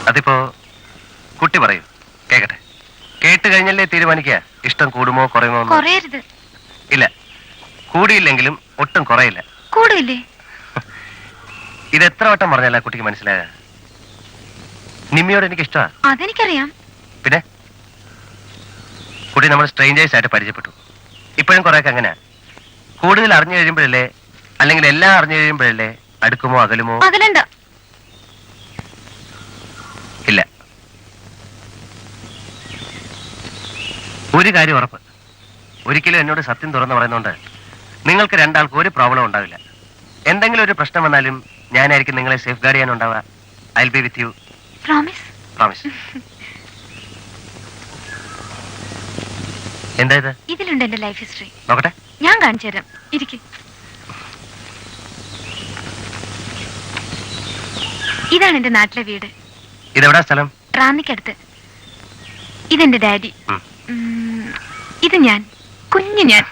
അതിപ്പോ കുട്ടി പറയൂ, കേക്കട്ടെ. കേട്ട് കഴിഞ്ഞല്ലേ തീരുമാനിക്കുക ഇഷ്ടം കൂടുമോ കുറയുമോ? കുറയരുത്. ഇല്ല, കൂടിയില്ലെങ്കിലും ഒട്ടും കുറയില്ല. കൂടില്ലേ? ഇത് എത്ര വട്ടം പറഞ്ഞല്ല കുട്ടിക്ക് മനസ്സിലായ? നിമ്മിയോട് എനിക്ക് ഇഷ്ടമാണ്. അതെനിക്കറിയാം. പിന്നെ കുട്ടി നമ്മൾ സ്ട്രേഞ്ചേഴ്സ് ആയിട്ട് പരിചയപ്പെട്ടു. ഇപ്പോഴും കുറെയൊക്കെ അങ്ങനെ കൂടുതൽ അറിഞ്ഞു കഴിയുമ്പോഴല്ലേ, അല്ലെങ്കിൽ എല്ലാം അറിഞ്ഞു കഴിയുമ്പോഴല്ലേ അടുക്കുമോ അകലുമോ? അകലണ്ട. ഇല്ല, ഒരു കാര്യം ഉറപ്പ്, ഒരിക്കലും എന്നോട് സത്യം തുറന്നു പറയുന്നോണ്ട് നിങ്ങൾക്ക് രണ്ടാൾക്കും ഒരു പ്രോബ്ലം ഉണ്ടാവില്ല. എന്തെങ്കിലും ഒരു പ്രശ്നം വന്നാലും ഞാനായിരിക്കും നിങ്ങളെ സേഫ് ഗാർഡ് ചെയ്യാനുണ്ടാവുക. I will be with you. Promise? Promise. എന്താ ഇത്? ഇതിലുണ്ട് എന്റെ ലൈഫ് ഹിസ്റ്ററി. നോക്കട്ടെ. ഞാൻ കാണിച്ചു തരാം, ഇരിക്കും. ഇതാണ് എന്റെ നാട്ടിലെ വീട്. ഇതെവിടാ സ്ഥലം? റാന്നിക്കടുത്ത്. ഇതെന്റെ ഡാഡി. ഇത് ഞാൻ, കുഞ്ഞു ഞാൻ.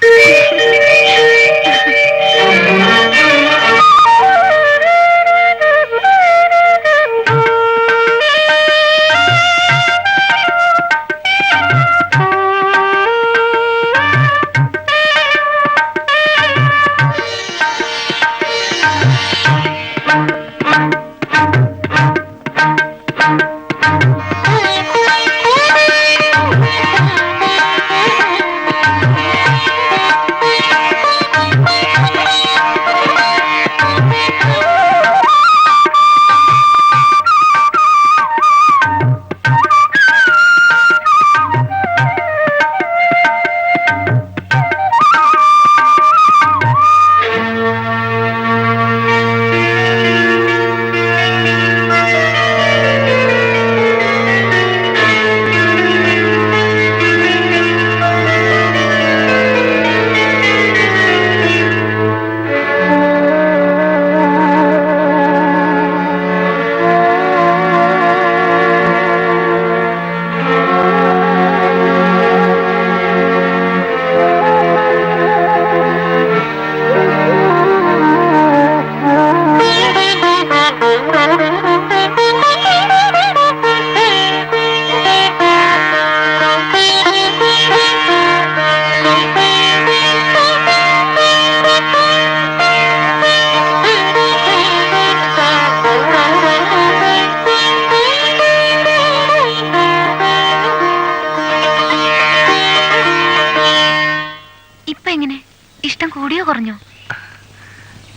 ഇഷ്ടം കൂടിയോ കുറഞ്ഞോ?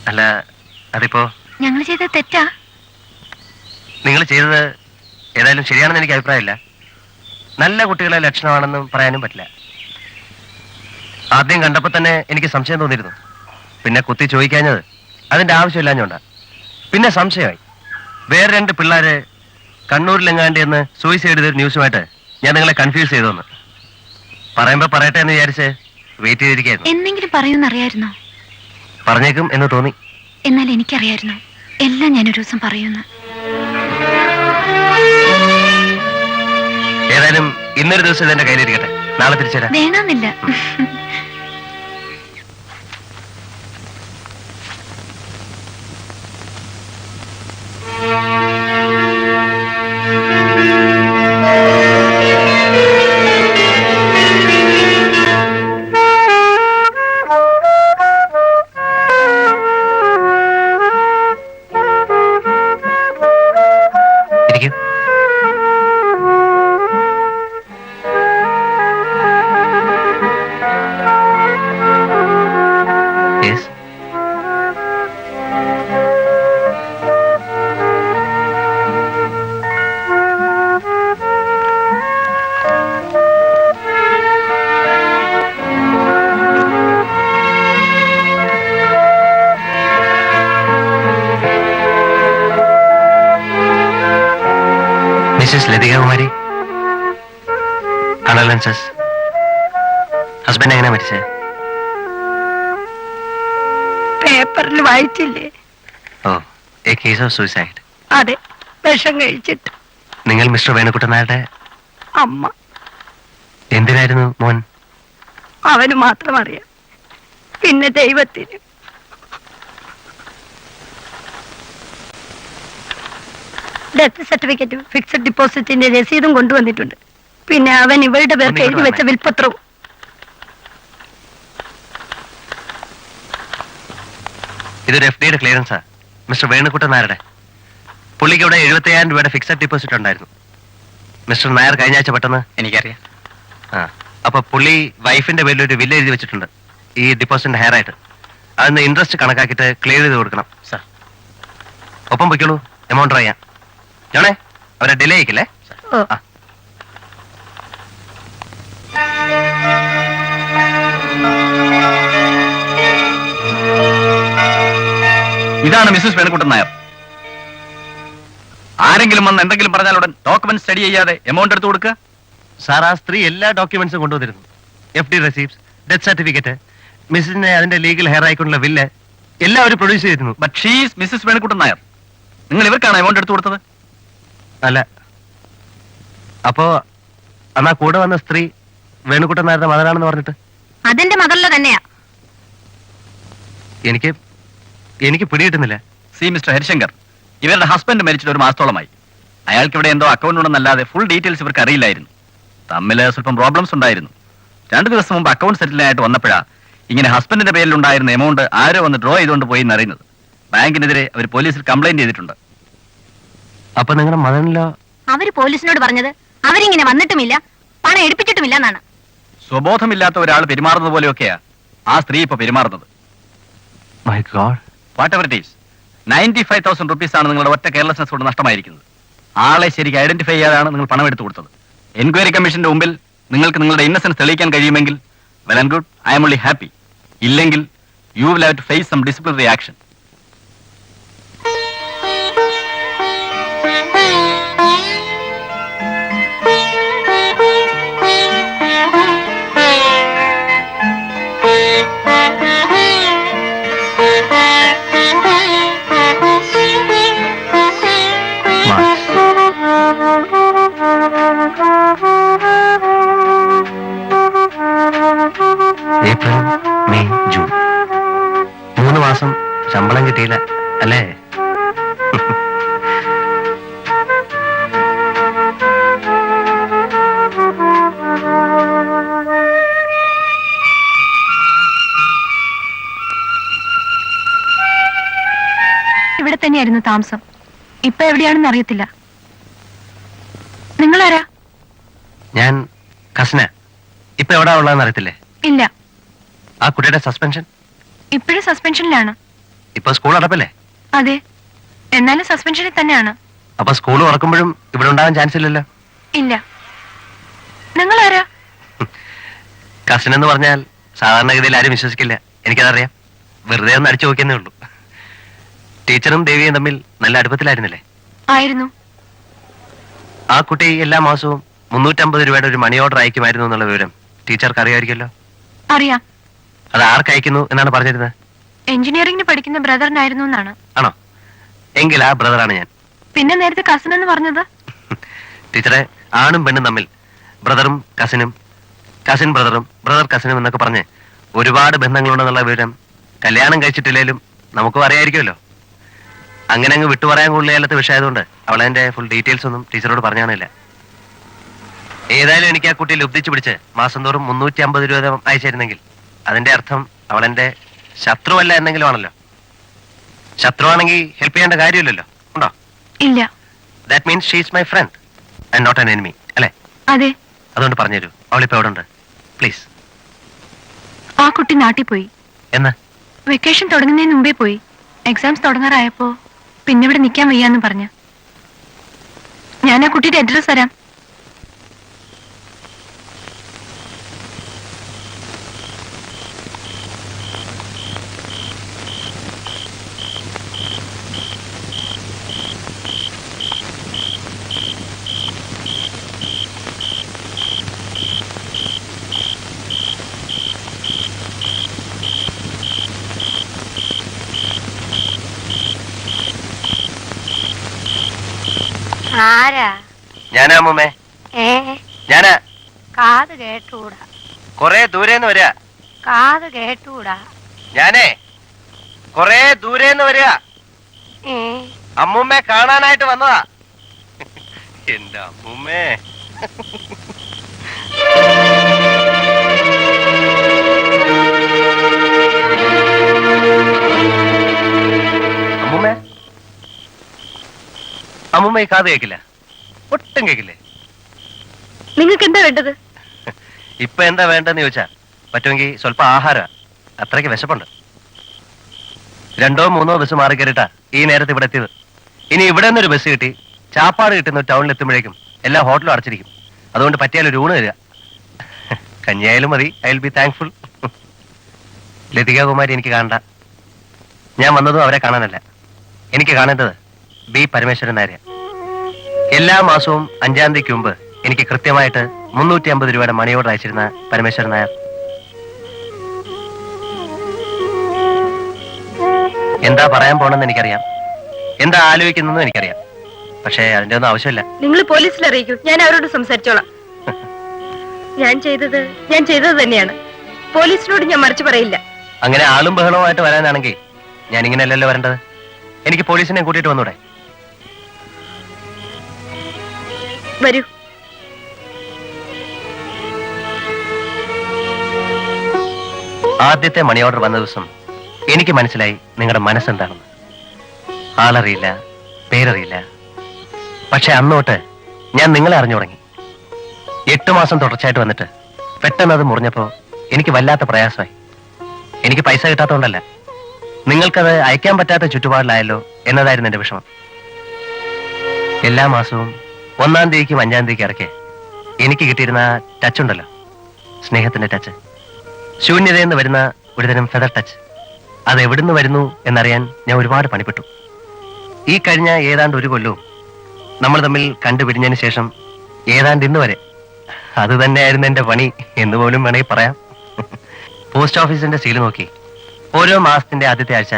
അല്ല, അതിപ്പോ ഞങ്ങൾ ചെയ്തത് തെറ്റാ? നിങ്ങൾ ചെയ്തത് ഏതായാലും ശരിയാണെന്ന് എനിക്ക് അഭിപ്രായമില്ല. നല്ല കുട്ടികളെ ലക്ഷണമാണെന്നും പറയാനും പറ്റില്ല. ആദ്യം കണ്ടപ്പോ തന്നെ എനിക്ക് സംശയം തോന്നിയിരുന്നു. പിന്നെ കുത്തി ചോദിക്കാഞ്ഞത് അതിന്റെ ആവശ്യമില്ലാഞ്ഞോണ്ടാ. പിന്നെ സംശയമായി. വേറെ 2 പിള്ളേര് കണ്ണൂരിലെങ്ങാണ്ട് എന്ന് സൂയിസൈഡ് ചെയ്തൊരു ന്യൂസുമായിട്ട് ഞാൻ നിങ്ങളെ കൺഫ്യൂസ് ചെയ്തോന്ന്. പറയുമ്പോ പറയട്ടെ എന്ന് വിചാരിച്ച് വെയിറ്റ് ചെയ്തിരിക്കായിരുന്നു. എന്തെങ്കിലും പറയുമെന്നറിയായിരുന്നോ? പറഞ്ഞേക്കും എന്ന് തോന്നി. എന്നാൽ എനിക്കറിയായിരുന്നു എല്ലാം ഞാനൊരു ദിവസം പറയുന്നു. ഏതായാലും ഇന്നൊരു ദിവസം ഇതെന്റെ കയ്യിലിരിക്കട്ടെ. നാളെ തിരിച്ചുതരാം. വേണമെന്നില്ല. മിസ്സസ് ലതിക കുമാരി, കണ്ടോലൻസസ്. ഹസ്ബൻഡ് എങ്ങനെ മരിച്ചേ? പേപ്പറിൽ വായിച്ചില്ലേ? ഓ, എ കേസ് ഓഫ് സൂയിസൈഡ്. അതെ, വിഷം കഴിച്ചിട്ട്. നിങ്ങൾ മിസ്റ്റർ വേണുക്കുട്ടൻ നായരുടെ അമ്മ. എന്തിനായിരുന്നു മോൻ? അവന് മാത്രം അറിയാം, പിന്നെ ദൈവത്തിന്. ഡെത്ത് സർട്ടിഫിക്കറ്റും ഫിക്സഡ് ഡിപ്പോസിറ്റിന്റെ രസീതും കൊണ്ടുവന്നിട്ടുണ്ട്. പിന്നെ അവൻ ഇവളുടെ പേർക്ക് എഴുതി വെച്ച വിൽപ്പത്രവും. ഇതൊരു FD യുടെ ക്ലിയറൻസാ, മിസ്റ്റർ വേണുക്കുട്ടൻ നായരുടെ. പുള്ളിക്ക് ഇവിടെ 75,000 രൂപയുടെ ഫിക്സഡ് ഡിപ്പോസിറ്റ് ഉണ്ടായിരുന്നു. മിസ്റ്റർ നായർ കഴിഞ്ഞ ആഴ്ച പെട്ടെന്ന് എനിക്കറിയാം. അപ്പൊ പുള്ളി വൈഫിന്റെ പേരിൽ ഒരു വില്ല എഴുതി വെച്ചിട്ടുണ്ട് ഈ ഡിപ്പോസിറ്റ് ഹെയർ ആയിട്ട്. അതിന് ഇൻട്രസ്റ്റ് കണക്കാക്കിയിട്ട് ക്ലിയർ ചെയ്ത് കൊടുക്കണം സാർ. ഒപ്പം പൊയ്ക്കോളൂ, എമൗണ്ട് അറിയാം. ഞാണേ അവരെ ഡിലേ ആയിക്കില്ലേ? ഓ. ആ. ഇതാണ് മിസ്സസ് വേണുക്കുട്ടൻ നായർ. ആരെങ്കിലും വന്ന് എന്തെങ്കിലും പറഞ്ഞാൽ ഉടൻ ഡോക്യുമെന്റ് സ്റ്റഡി ചെയ്യാതെ എമൗണ്ട് എടുത്തു കൊടുക്കുക. സാർ, ആ സ്ത്രീ എല്ലാ ഡോക്യുമെന്റ്സും കൊണ്ടുവന്നിരുന്നു. FD റെസീപ്റ്റ്സ്, ഡെത്ത് സർട്ടിഫിക്കറ്റ്, മിസ്സിനെ അതിന്റെ ലീഗൽ ഹെയർ ആയിക്കൊണ്ടുള്ള വില്ല് എല്ലാം അവർ പ്രൊഡ്യൂസ് ചെയ്തിരുന്നു. But she's Mrs Venukuttan Nair. നിങ്ങൾ ഇവർക്കാണ് എമൗണ്ട് എടുത്തു കൊടുത്തത്? അല്ല. അപ്പോ അന്നാ കൂടെ വന്ന സ്ത്രീ വേണുക്കുട്ടൻ നായരുടെ മകനാണെന്ന് പറഞ്ഞിട്ട് അതെന്റെ മകളിലെ തന്നെയാ. എനിക്ക് പിടികിട്ടുന്നില്ല. സി മിസ്റ്റർ ഹരിശങ്കർ, ഇവരുടെ ഹസ്ബൻഡ് മരിച്ചിട്ട് ഒരു മാസത്തോളമായി. അയാൾക്ക് ഇവിടെ എന്തോ അക്കൗണ്ട് ഉണ്ടെന്നല്ലാതെ ഫുൾ ഡീറ്റെയിൽസ് ഇവർക്ക് അറിയില്ലായിരുന്നു. തമ്മിൽ സ്വല്പം പ്രോബ്ലംസ് ഉണ്ടായിരുന്നു. 2 ദിവസം മുമ്പ് അക്കൗണ്ട് സെറ്റിലായിട്ട് വന്നപ്പോഴാ ഇങ്ങനെ ഹസ്ബൻഡിന്റെ പേരിൽ ഉണ്ടായിരുന്ന എമൗണ്ട് ആരോ വന്ന് ഡ്രോ ചെയ്തുകൊണ്ട് പോയി എന്നറിയുന്നത്. ബാങ്കിനെതിരെ അവർ പോലീസിൽ കംപ്ലൈന്റ് ചെയ്തിട്ടുണ്ട്. അപ്പൊ നിങ്ങളുടെ മകനിലോ? അവര് പോലീസിനോട് പറഞ്ഞത് അവരിങ്ങനെ വന്നിട്ടുമില്ല, പണം എടുപ്പിച്ചിട്ടുമില്ല എന്നാണ്. സ്വബോധമില്ലാത്ത ഒരാൾ പെരുമാറുന്നത് പോലെയൊക്കെയാ ആ സ്ത്രീ ഇപ്പൊ പെരുമാറുന്നത്. My God. What ever it is, 95,000 rupees ആണ് നിങ്ങളുടെ ഒറ്റ കെയർലെസ്നെസ് കൊണ്ട് നഷ്ടമായിരിക്കുന്നത്. ആളെ ശരിക്കും ഐഡന്റിഫൈ ചെയ്യാതാണ് നിങ്ങൾ പണം എടുത്തു കൊടുത്തത്. എൻക്വയറി കമ്മീഷന്റെ മുമ്പിൽ നിങ്ങൾക്ക് നിങ്ങളുടെ ഇന്നസെൻസ് തെളിയിക്കാൻ കഴിയുമെങ്കിൽ well and good, I am only happy. ഇല്ലെങ്കിൽ you will have to face some disciplinary action. April, May, June 3 മാസം ശമ്പളം കിട്ടിയില്ല അല്ലേ? ഇവിടെ തന്നെയായിരുന്നു താമസം. ഇപ്പൊ എവിടെയാണെന്ന് അറിയത്തില്ല. നിങ്ങളാരാ? ഞാൻ കസ്ന. ഇപ്പൊ എവിടാ ഉള്ളതെന്ന് അറിയത്തില്ലേ? ഇല്ല, ആ കുട്ടിയുടെ സസ്പെൻഷൻ ഇപ്പോഴും സസ്പെൻഷനിലാണ്. ഇപ്പൊ സ്കൂൾ അടപ്പല്ലേ? അതെ, എന്നാലും സസ്പെൻഷനിൽ തന്നെയാണ്. അപ്പൊ സ്കൂൾ തുറക്കുമ്പോഴും ഇവിടെ ഉണ്ടാകാൻ ചാൻസ് ഇല്ലല്ലോ? ഇല്ല. നിങ്ങളാരാ? കസിൻ എന്ന് പറഞ്ഞാൽ സാധാരണഗതിയിൽ ആരും വിശ്വസിക്കില്ല. എനിക്കതറിയാം. വെറുതെ ഒന്ന് അടിച്ചു നോക്കിയെന്നേ ഉള്ളൂ. ടീച്ചറും ദേവിയും തമ്മിൽ നല്ല അടുപ്പത്തിലായിരുന്നില്ലേ? ആയിരുന്നു. ആ കുട്ടി എല്ലാ മാസവും 350 രൂപയുടെ ഒരു മണി ഓർഡർ അയക്കുമായിരുന്നു എന്നുള്ള വിവരം ടീച്ചർക്ക് അറിയാമായിരിക്കുമല്ലോ? അറിയാം. അത് ആർക്ക് അയക്കുന്നു എന്നാണ് പറഞ്ഞിരുന്നത്? എഞ്ചിനീയറിംഗിന് പഠിക്കുന്ന ബ്രദറിനായിരുന്നു എന്നാണ്. ആണോ? എങ്കിൽ ആ ബ്രദറാണ് ഞാൻ. പിന്നെ നേരത്തെ കസിൻ എന്ന് പറഞ്ഞത്? ടീച്ചറെ, ആണും പെണ്ണും തമ്മിൽ ബ്രദറും കസിനും, കസിൻ ബ്രദറും ബ്രദർ കസിനും എന്നൊക്കെ പറഞ്ഞ് ഒരുപാട് ബന്ധങ്ങളുണ്ടെന്നുള്ള വിവരം കല്യാണം കഴിച്ചിട്ടില്ലേലും നമുക്കും അറിയാമായിരിക്കുമല്ലോ. അങ്ങനെ അങ്ങ് വിട്ടുപറയാൻ കൊള്ളിയാലത്തെ വിഷയമായതുകൊണ്ട് അവളെന്റെ ഫുൾ ഡീറ്റെയിൽസ് ഒന്നും ടീച്ചറോട് പറഞ്ഞാണില്ല. ഏതായാലും എനിക്ക് ആ കുട്ടിയെ ലുബ്ധിച്ചു പിടിച്ച് മാസം തോറും 350 രൂപ അയച്ചിരുന്നെങ്കിൽ അതിന്റെ അർത്ഥം അവളെന്റെ ശത്രുവല്ല എന്നെങ്കിലും ആണല്ലോ. ശത്രുവാണെങ്കിൽ ഹെൽപ്പ് ചെയ്യേണ്ട കാര്യമില്ലല്ലോ. ഉണ്ടോ? ഇല്ല. That means she is my friend and not an enemy, അല്ലേ? അതെ. അതുകൊണ്ട് പറഞ്ഞുതരൂ, അവളിപ്പോ എവിടെ ഉണ്ട്? പ്ലീസ്. ആ കുട്ടി നാട്ടിൽ പോയി. എന്നാ? വെക്കേഷൻ തുടങ്ങുന്നതിന് മുമ്പേ പോയി. എക്സാംസ് തുടങ്ങാറായപ്പോ പിന്നെ ഇവിടെ നിൽക്കാൻ വയ്യാന്ന് പറഞ്ഞു. ഞാൻ ആ കുട്ടിയുടെ അഡ്രസ് തരാം. ആരാ? ഞാനാ അമ്മൂമ്മേ. ഞാനാ. കാത് കേട്ടൂടാ. കൊറേ ദൂരേന്ന് വരിക. കാത് കേട്ടൂടാ. ഞാനേ കൊറേ ദൂരേന്ന് വരിക. അമ്മൂമ്മയെ കാണാനായിട്ട് വന്നതാ. എന്റെ അമ്മൂമ്മേ. അമ്മൂമ്മേ, അമ്മൂമ്മ ഈ കാത് കേക്കില്ല, ഒട്ടും കേക്കില്ലേ? നിങ്ങൾക്ക് എന്താ വേണ്ടത്? ഇപ്പൊ എന്താ വേണ്ടെന്ന് ചോദിച്ചാ പറ്റുമെങ്കിൽ സ്വല്പം ആഹാര, അത്രയ്ക്ക് വിശപ്പുണ്ട്. 2 or 3 ബസ് മാറി കയറിട്ടാ ഈ നേരത്തെ ഇവിടെ എത്തിയത്. ഇനി ഇവിടെ നിന്നൊരു ബസ് കിട്ടി ചാപ്പാട് കിട്ടുന്ന ടൗണിൽ എത്തുമ്പോഴേക്കും എല്ലാ ഹോട്ടലും അടച്ചിരിക്കും. അതുകൊണ്ട് പറ്റിയാൽ ഒരു ഊണ് തരിക. കഞ്ഞിയായാലും മതി. I will be thankful. Lathika Kumari എനിക്ക് കാണണ്ട. ഞാൻ വന്നതും അവരെ കാണാനല്ല. എനിക്ക് കാണേണ്ടത് ബി പരമേശ്വരൻ നായരെ. എല്ലാ മാസവും 5-ാം തീയതിക്ക് മുമ്പ് എനിക്ക് കൃത്യമായിട്ട് 350 രൂപയുടെ മണി ഓർഡർ അയച്ചിരുന്ന പരമേശ്വരൻ നായർ. എന്താ പറയാൻ പോണെന്ന് എനിക്കറിയാം, എന്താ ആലോചിക്കുന്നതെന്ന് എനിക്കറിയാം. പക്ഷേ അതിന്റെ ഒന്നും ആവശ്യമില്ല. നിങ്ങൾ പോലീസിൽ അറിയിക്കൂ, ഞാൻ അവരോട് സംസാരിച്ചോളാം. ഞാൻ ചെയ്തത് തന്നെയാണ്. പോലീസിനോട് ഞാൻ മറിച്ച് പറയില്ല. അങ്ങനെ ആളും ബഹളവുമായിട്ട് വരാനാണെങ്കിൽ ഞാൻ ഇങ്ങനെയല്ലല്ലോ വരേണ്ടത്. എനിക്ക് പോലീസിനെ കൂട്ടിയിട്ട് വന്നൂടെ? വരൂ. ആദ്യത്തെ മണി ഓർഡർ വന്ന ദിവസം എനിക്ക് മനസ്സിലായി നിങ്ങളുടെ മനസ്സെന്താണെന്ന്. ആളറിയില്ല, പേരറിയില്ല. പക്ഷെ അന്നോട്ട് ഞാൻ നിങ്ങളെ അറിഞ്ഞു തുടങ്ങി. 8 മാസം തുടർച്ചയായിട്ട് വന്നിട്ട് പെട്ടെന്ന് അത് മുറിഞ്ഞപ്പോ എനിക്ക് വല്ലാത്ത പ്രയാസമായി. എനിക്ക് പൈസ കിട്ടാത്തതുകൊണ്ടല്ല, നിങ്ങൾക്കത് അയക്കാൻ പറ്റാത്ത ചുറ്റുപാടിലായല്ലോ എന്നതായിരുന്നു എന്റെ വിഷമം. എല്ലാ മാസവും 1-ാം തീയതിക്കും 5-ാം തീയതിക്കും ഇറക്കി എനിക്ക് കിട്ടിയിരുന്ന ടച്ച് ഉണ്ടല്ലോ, സ്നേഹത്തിന്റെ ടച്ച്, ശൂന്യതയെന്ന് വരുന്ന ഒരുതരം ഫെദർ ടച്ച്, അത് എവിടുന്ന് വരുന്നു എന്നറിയാൻ ഞാൻ ഒരുപാട് പണിപ്പെട്ടു. ഈ കഴിഞ്ഞ ഏതാണ്ട് 1 കൊല്ലവും നമ്മൾ തമ്മിൽ കണ്ടുപിരിഞ്ഞതിന് ശേഷം ഏതാണ്ട് ഇന്ന് വരെ അത് തന്നെയായിരുന്നു എന്റെ പണി എന്ന് പോലും വേണമെങ്കിൽ പറയാം. പോസ്റ്റ് ഓഫീസിന്റെ സീൽ നോക്കി ഓരോ മാസത്തിന്റെ ആദ്യത്തെ ആഴ്ച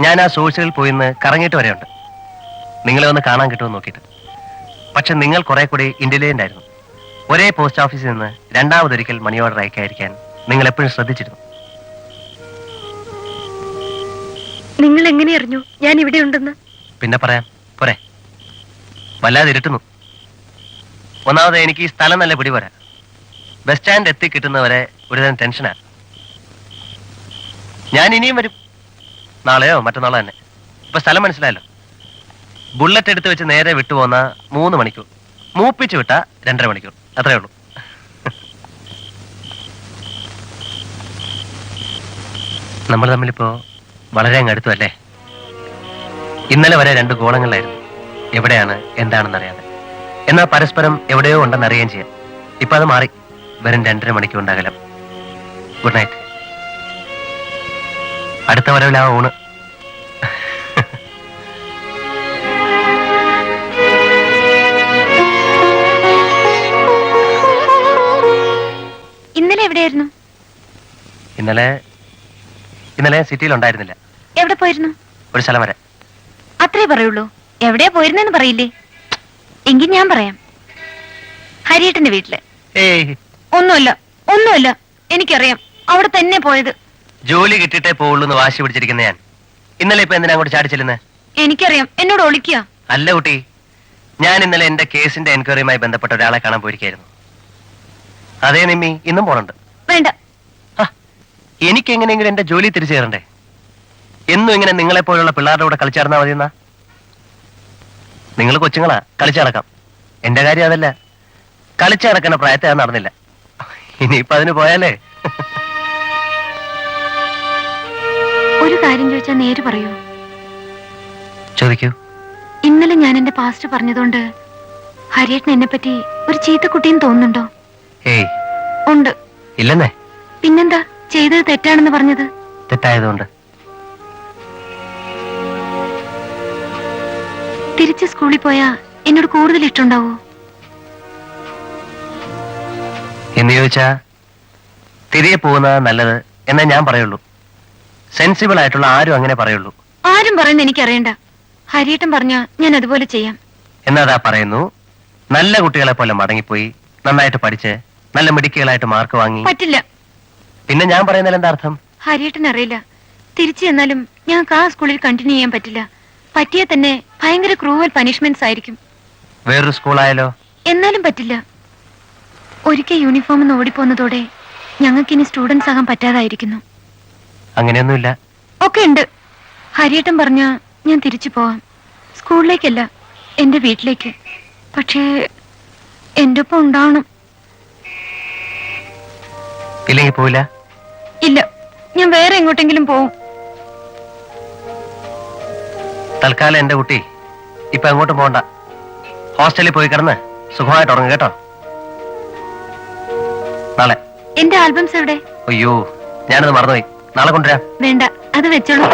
ഞാൻ ആ സോഴ്സുകളിൽ പോയി നിന്ന് കറങ്ങിയിട്ട് വരെയുണ്ട്, നിങ്ങളെ ഒന്ന് കാണാൻ കിട്ടുമെന്ന് നോക്കിയിട്ട്. പക്ഷെ നിങ്ങൾ കുറെ കൂടി ഇന്റലിജന്റ് ആയിരുന്നു. ഒരേ പോസ്റ്റ് ഓഫീസിൽ നിന്ന് 2ാമതൊരിക്കൽ മണി ഓർഡർ അയക്കാതിരിക്കാൻ നിങ്ങൾ എപ്പോഴും ശ്രദ്ധിച്ചിരുന്നു. നിങ്ങൾ എങ്ങനെ അറിഞ്ഞു ഞാൻ ഇവിടെ ഉണ്ടെന്ന്? പിന്നെ പറയാം പോരെ? വല്ലാതെ ഇരുട്ടുന്നു. ഒന്നാമത് എനിക്ക് ഈ സ്ഥലം നല്ല പിടിപോരാ. ബസ് സ്റ്റാൻഡ് എത്തി കിട്ടുന്നവരെ ഒരുതരം ടെൻഷനാ. ഞാൻ ഇനിയും വരും, നാളെയോ മറ്റന്നാളോ തന്നെ. ഇപ്പൊ സ്ഥലം മനസ്സിലായല്ലോ. ബുള്ളറ്റ് എടുത്ത് വെച്ച് നേരെ വിട്ടുപോന്ന 3 മണിക്കൂർ, മൂപ്പിച്ച് വിട്ട 2.5 മണിക്കൂർ, അത്രേ ഉള്ളൂ. നമ്മൾ തമ്മിലിപ്പോ വളരെ അങ്ങ് അടുത്തു അല്ലേ? ഇന്നലെ വരെ 2 ഗോളങ്ങളിലായിരുന്നു, എവിടെയാണ് എന്താണെന്ന് അറിയാതെ. എന്നാൽ പരസ്പരം എവിടെയോ ഉണ്ടെന്ന് അറിയുകയും ചെയ്യാം. ഇപ്പൊ അത് മാറി, വെറും 2.5 മണിക്കൂർ ഉണ്ടാകലം. Good night. അടുത്ത വരവിലാ ഊണ്. ഇന്നലെ എവിടെയായിരുന്നു? ഇന്നലെ സിറ്റിയിൽ ഉണ്ടായിരുന്നില്ല. എവിടെ പോയിരുന്നു? ഒരു സ്ഥലം വരെ. അത്രേ പറയുള്ളൂ. എവിടെയാ പോയിരുന്നെന്ന് പറയില്ലേ? എങ്കിൽ ഞാൻ പറയാം. ഹരിയേട്ടന്റെ വീട്ടില്. ഏയ്, ഒന്നുമില്ല, എനിക്കറിയാം. അവിടെ തന്നെ പോയത്. ജോലി കിട്ടിയിട്ടേ പോവുള്ളൂ എന്ന് വാശി പിടിച്ചിരിക്കുന്ന ഞാൻ ഇന്നലെ ഇപ്പൊ എന്തിനാ അങ്ങോട്ട് ചാടി ചെല്ലുന്നേ? എനിക്കറിയാം, എന്നോട് ഒളിക്കുക. അല്ല കുട്ടി, ഞാൻ ഇന്നലെ എന്റെ കേസിന്റെ എൻക്വയറിയുമായി ബന്ധപ്പെട്ട ഒരാളെ കാണാൻ പോയിരിക്കായിരുന്നു. അതേ നിമ്മി ഇന്നും പോണുണ്ട്. വേണ്ട. എനിക്ക് എങ്ങനെയെങ്കിലും എന്റെ ജോലി തിരിച്ചു കയറണ്ടേ? എന്നും ഇങ്ങനെ നിങ്ങളെ പോലുള്ള പിള്ളേരുടെ കൂടെ കളിച്ചാർന്നാ മതി എന്നാ? നിങ്ങൾ കൊച്ചുങ്ങളാ, കളിച്ചു നടക്കാം. എന്റെ കാര്യം അതല്ല. കളിച്ചു നടക്കുന്ന പ്രായത്തെ അത് നടന്നില്ല. ഇനിയിപ്പൊ അതിന് പോയാലേ. ഒരു കാര്യം ചോദിച്ചാൽ നേര് പറയൂ. ചോദിക്കൂ. ഇന്നലെ ഞാൻ എന്റെ പാസ്റ്റ് പറഞ്ഞതുകൊണ്ട് ഹരിയേട്ടൻ എന്നെ പറ്റി ഒരു ചീത്ത കുട്ടിയെന്ന് തോന്നുന്നുണ്ടോ? ഏയ്, ഉണ്ട്. ഇല്ലെന്നേ. പിന്നെന്താ ചെയ്തത് തെറ്റാണെന്ന് പറഞ്ഞത്? തെറ്റായതുകൊണ്ട്. തിരിച്ച് സ്കൂളിൽ പോയാ എന്നോട് കൂടുതൽ ഇഷ്ടമുണ്ടാവോ എന്ന് ചോദിച്ചാ തിരികെ പോകുന്നതാ നല്ലത് എന്നേ ഞാൻ പറയുള്ളൂ. സെൻസിബിൾ ആയിട്ടുള്ള ആരും അങ്ങനെ പറയുള്ളൂ. ആരും പറയുന്ന എനിക്കറിയണ്ട. ഹരിയേട്ടൻ പറഞ്ഞാ ഞാൻ അതുപോലെ ചെയ്യാം. എന്നാതാ പറയുന്നു, നല്ല കുട്ടികളെ പോലെ മടങ്ങിപ്പോയി നന്നായിട്ട് പഠിച്ച് നല്ല മിടുക്കികളായിട്ട് മാർക്ക് വാങ്ങി. പറ്റില്ല. പിന്നെ ഞാൻ പറയുന്നതിൽ എന്താ അർത്ഥം? ഹരിയേട്ടൻ അറിയില്ല. തിരിച്ചു ചെന്നാലും ഞങ്ങൾക്ക് ആ സ്കൂളിൽ കണ്ടിന്യൂ ചെയ്യാൻ പറ്റില്ല. പറ്റിയാൽ തന്നെ ഭയങ്കര ക്രൂവൽ പനിഷ്മെന്റ്സ് ആയിരിക്കും. വേറൊരു സ്കൂളായാലോ? എന്നാലും പറ്റില്ല. ഒരിക്കൽ യൂണിഫോം ഒന്ന് ഓടിപ്പോന്നതോടെ ഞങ്ങൾക്കിനി സ്റ്റുഡൻസ് ആകാൻ പറ്റാതായിരിക്കുന്നു. അങ്ങനെയൊന്നുമില്ല. ഒക്കെ ഉണ്ട്. ഹരിയേട്ടൻ പറഞ്ഞ ഞാൻ തിരിച്ചു പോവാം. സ്കൂളിലേക്കല്ല, എന്റെ വീട്ടിലേക്ക്. പക്ഷേ എന്റെ ഒപ്പം ഉണ്ടാവണം. ഇല്ലെങ്കിൽ പോവില്ല? ഇല്ല, ഞാൻ വേറെ എങ്ങോട്ടെങ്കിലും പോവും. തൽക്കാലം എന്റെ കുട്ടി ഇപ്പൊ എങ്ങോട്ടും പോകണ്ട. ഹോസ്റ്റലിൽ പോയി കിടന്ന് സുഖമായിട്ട് ഉറങ്ങും കേട്ടോ. നാളെ. എന്റെ ആൽബംസ് എവിടെ? അയ്യോ, ഞാനത് മറന്നുപോയി. നാളെ കൊണ്ടുവരാം. വേണ്ട, അത് വെച്ചോളൂ.